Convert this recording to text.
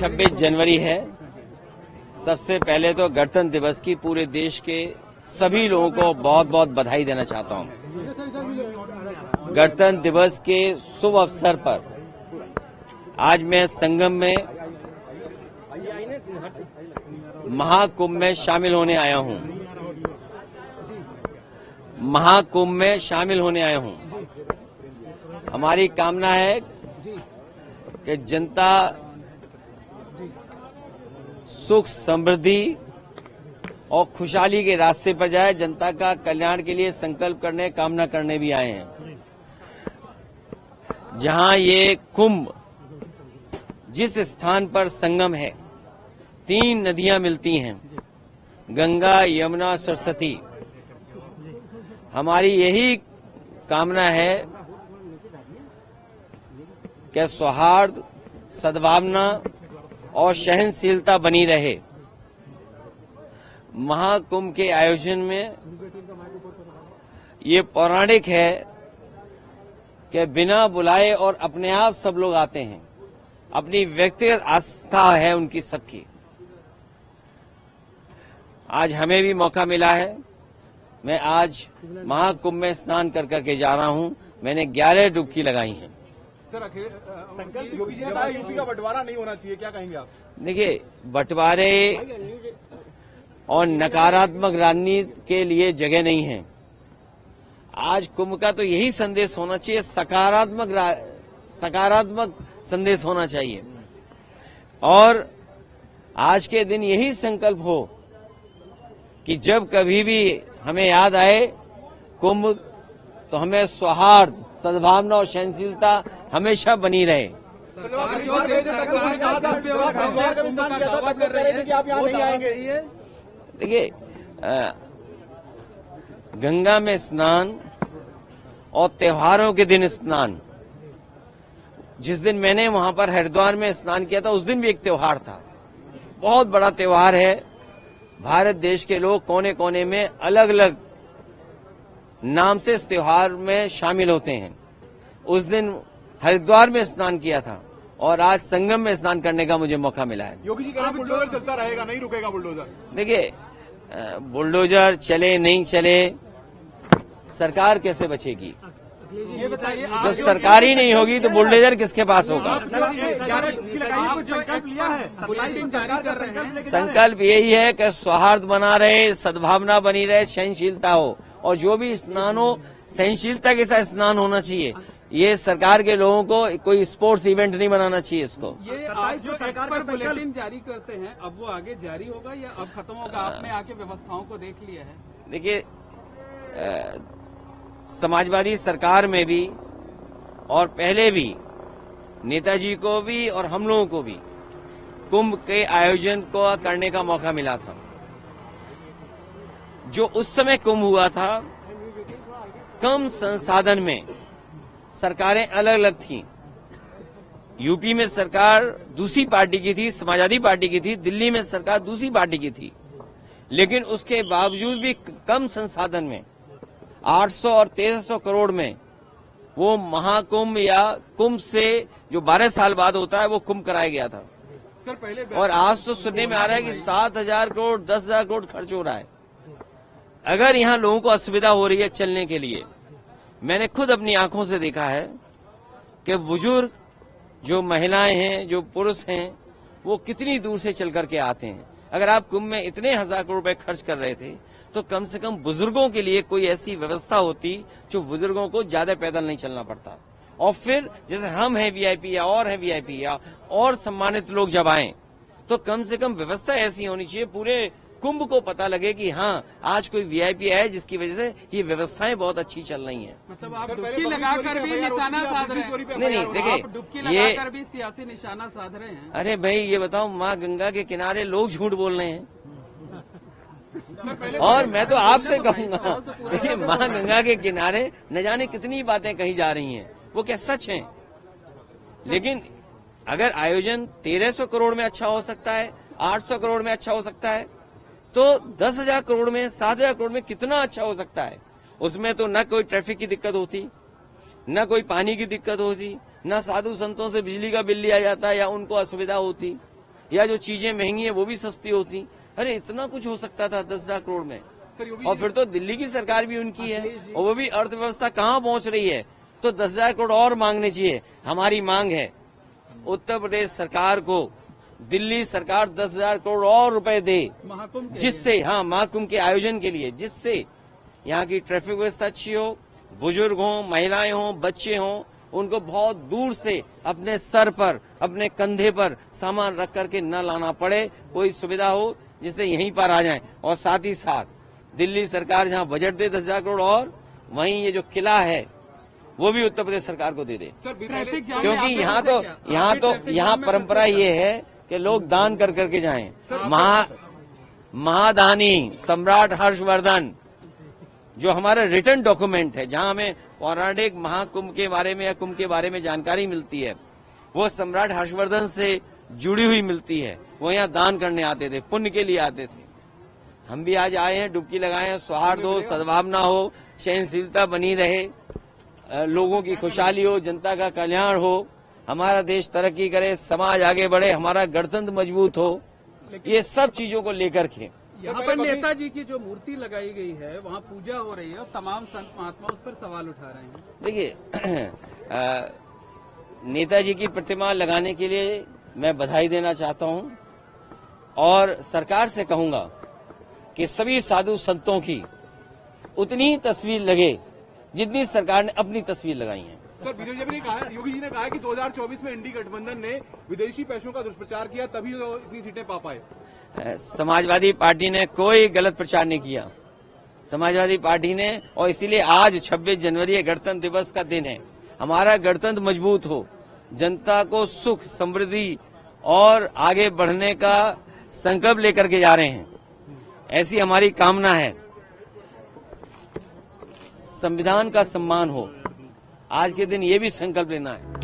26 जनवरी है। सबसे पहले तो गणतंत्र दिवस की पूरे देश के सभी लोगों को बहुत बहुत बधाई देना चाहता हूं। गणतंत्र दिवस के शुभ अवसर पर आज मैं संगम में महाकुंभ में शामिल होने आया हूं। महाकुंभ में शामिल होने आया हूं। हमारी कामना है कि जनता सुख समृद्धि और खुशहाली के रास्ते पर जाए। जनता का कल्याण के लिए संकल्प करने, कामना करने भी आए हैं। जहां ये कुंभ, जिस स्थान पर संगम है, 3 नदियां मिलती हैं, गंगा, यमुना, सरस्वती। हमारी यही कामना है कि सौहार्द, सद्भावना और सहनशीलता बनी रहे। महाकुंभ के आयोजन में ये पौराणिक है कि बिना बुलाए और अपने आप सब लोग आते हैं। अपनी व्यक्तिगत आस्था है उनकी सबकी। आज हमें भी मौका मिला है। मैं आज महाकुंभ में स्नान कर करके जा रहा हूं। मैंने 11 डुबकी लगाई हैं। सर, योगी जी ने कहा यूपी का बंटवारा नहीं होना चाहिए, क्या कहेंगे आप? देखिए, बंटवारे और नकारात्मक राजनीति के लिए जगह नहीं है। आज कुंभ का तो यही संदेश होना चाहिए, सकारात्मक संदेश होना चाहिए। और आज के दिन यही संकल्प हो कि जब कभी भी हमें याद आए कुंभ, तो हमें सौहार्द, सद्भावना और सहनशीलता हमेशा बनी रहे। देखिए, गंगा में स्नान और त्योहारों के दिन स्नान, जिस दिन मैंने वहां पर हरिद्वार में स्नान किया था, उस दिन भी एक त्योहार था। बहुत बड़ा त्योहार है। भारत देश के लोग कोने कोने में अलग अलग नाम से इस त्योहार में शामिल होते हैं। उस दिन हरिद्वार में स्नान किया था और आज संगम में स्नान करने का मुझे मौका मिला है। योगी जी कह रहे हैं बुलडोजर चलता रहेगा, नहीं रुकेगा बुलडोजर। देखिए, बुलडोजर चले नहीं चले, सरकार कैसे बचेगी? ये बताइए, जब सरकार ही नहीं होगी तो बुलडोजर किसके पास होगा? संकल्प यही है कि सौहार्द बना रहे, सद्भावना बनी रहे, सहनशीलता हो, और जो भी स्नान हो सहनशीलता के साथ स्नान होना चाहिए। ये सरकार के लोगों को कोई स्पोर्ट्स इवेंट नहीं बनाना चाहिए इसको। ये आप जो सरकार पर बुलेटिन जारी करते हैं, अब वो आगे जारी होगा या अब खत्म होगा? आपने आके व्यवस्थाओं को देख लिया है? देखिए, समाजवादी सरकार में भी और पहले भी नेताजी को भी और हम लोगों को भी कुंभ के आयोजन को करने का मौका मिला था। जो उस समय कुंभ हुआ था, कम संसाधन में सरकारें अलग अलग थीं। यूपी में सरकार दूसरी पार्टी की थी, समाजवादी पार्टी की थी। दिल्ली में सरकार दूसरी पार्टी की थी। लेकिन उसके बावजूद भी कम संसाधन में 800 और 1300 करोड़ में वो महाकुंभ या कुंभ से जो 12 साल बाद होता है, वो कुंभ कराया गया था। सर, पहले और आज तो सुनने में आ रहा है कि 7,000 करोड़ 10,000 करोड़ खर्च हो रहा है। अगर यहाँ लोगों को असुविधा हो रही है चलने के लिए, मैंने खुद अपनी आंखों से देखा है कि बुजुर्ग, जो महिलाएं हैं, जो पुरुष हैं, वो कितनी दूर से चल करके आते हैं। अगर आप कुंभ में इतने 1000 करोड़ रुपए खर्च कर रहे थे, तो कम से कम बुजुर्गों के लिए कोई ऐसी व्यवस्था होती जो बुजुर्गों को ज्यादा पैदल नहीं चलना पड़ता। और फिर जैसे हम हैं वीआईपी या और हैं वीआईपी या और सम्मानित लोग जब आए, तो कम से कम व्यवस्था ऐसी होनी चाहिए, पूरे कुंभ को पता लगे कि हाँ, आज कोई वीआईपी है, जिसकी वजह से ये व्यवस्थाएं बहुत अच्छी चल रही हैं। मतलब आप डुबकी लगाकर भी निशाना साध रहे हैं? नहीं, देखिए, डुबकी लगाकर भी सियासी निशाना साध रहे हैं। अरे भाई, ये बताओ, माँ गंगा के किनारे लोग झूठ बोल रहे हैं। और मैं तो आपसे कहूंगा, देखिए, माँ गंगा के किनारे न जाने कितनी बातें कही जा रही हैं, वो क्या सच हैं? लेकिन अगर आयोजन 1300 करोड़ में अच्छा हो सकता है, 800 करोड़ में अच्छा हो सकता है, तो 10,000 करोड़ में, 7,000 करोड़ में कितना अच्छा हो सकता है? उसमें तो न कोई ट्रैफिक की दिक्कत होती, न कोई पानी की दिक्कत होती, न साधु संतों से बिजली का बिल लिया जाता या उनको असुविधा होती। या जो चीजें महंगी है वो भी सस्ती होती। अरे इतना कुछ हो सकता था 10,000 करोड़ में। और फिर तो दिल्ली की सरकार भी उनकी है और वो भी अर्थव्यवस्था कहाँ पहुंच रही है, तो 10,000 करोड़ और मांगने चाहिए। हमारी मांग है उत्तर प्रदेश सरकार को दिल्ली सरकार 10,000 करोड़ और रुपए दे, महाकुंभ जिससे महाकुंभ के आयोजन के लिए, जिससे यहाँ की ट्रैफिक व्यवस्था अच्छी हो, बुजुर्ग हों, महिलाएं हों, बच्चे हों, उनको बहुत दूर से अपने सर पर, अपने कंधे पर सामान रख करके न लाना पड़े, कोई सुविधा हो जिससे यहीं पर आ जाए। और साथ ही साथ दिल्ली सरकार जहाँ बजट दे 10,000 करोड़, और वहीं ये जो किला है वो भी उत्तर प्रदेश सरकार को दे दे। ट्रैफिक जाम क्योंकि यहाँ परंपरा ये है कि लोग दान कर करके जाएं। महादानी सम्राट हर्षवर्धन, जो हमारा रिटर्न डॉक्यूमेंट है, जहां हमें पौराणिक महाकुंभ के बारे में या कुंभ के बारे में जानकारी मिलती है, वो सम्राट हर्षवर्धन से जुड़ी हुई मिलती है। वो यहाँ दान करने आते थे, पुण्य के लिए आते थे। हम भी आज आए हैं, डुबकी लगाए हैं, सौहार्द हो, सद्भावना हो, सहनशीलता बनी रहे, लोगों की खुशहाली हो, जनता का कल्याण हो, हमारा देश तरक्की करे, समाज आगे बढ़े, हमारा गणतंत्र मजबूत हो, ये सब चीजों को लेकर के यहाँ पर नेताजी की जो मूर्ति लगाई गई है वहाँ पूजा हो रही है और तमाम संत महात्मा उस पर सवाल उठा रहे हैं। देखिए, नेताजी की प्रतिमा लगाने के लिए मैं बधाई देना चाहता हूं और सरकार से कहूंगा कि सभी साधु संतों की उतनी ही तस्वीर लगे जितनी सरकार ने अपनी तस्वीर लगाई है। सर, बीजेपी ने कहा है, योगी जी ने कहा है कि 2024 में इंडी गठबंधन ने विदेशी पैसों का दुष्प्रचार किया, तभी तो इतनी सीटें पा पाए। समाजवादी पार्टी ने कोई गलत प्रचार नहीं किया। समाजवादी पार्टी ने, और इसीलिए आज 26 जनवरी गणतंत्र दिवस का दिन है, हमारा गणतंत्र मजबूत हो, जनता को सुख, समृद्धि और आगे बढ़ने का संकल्प लेकर के जा रहे हैं, ऐसी हमारी कामना है। संविधान का सम्मान हो, आज के दिन ये भी संकल्प लेना है।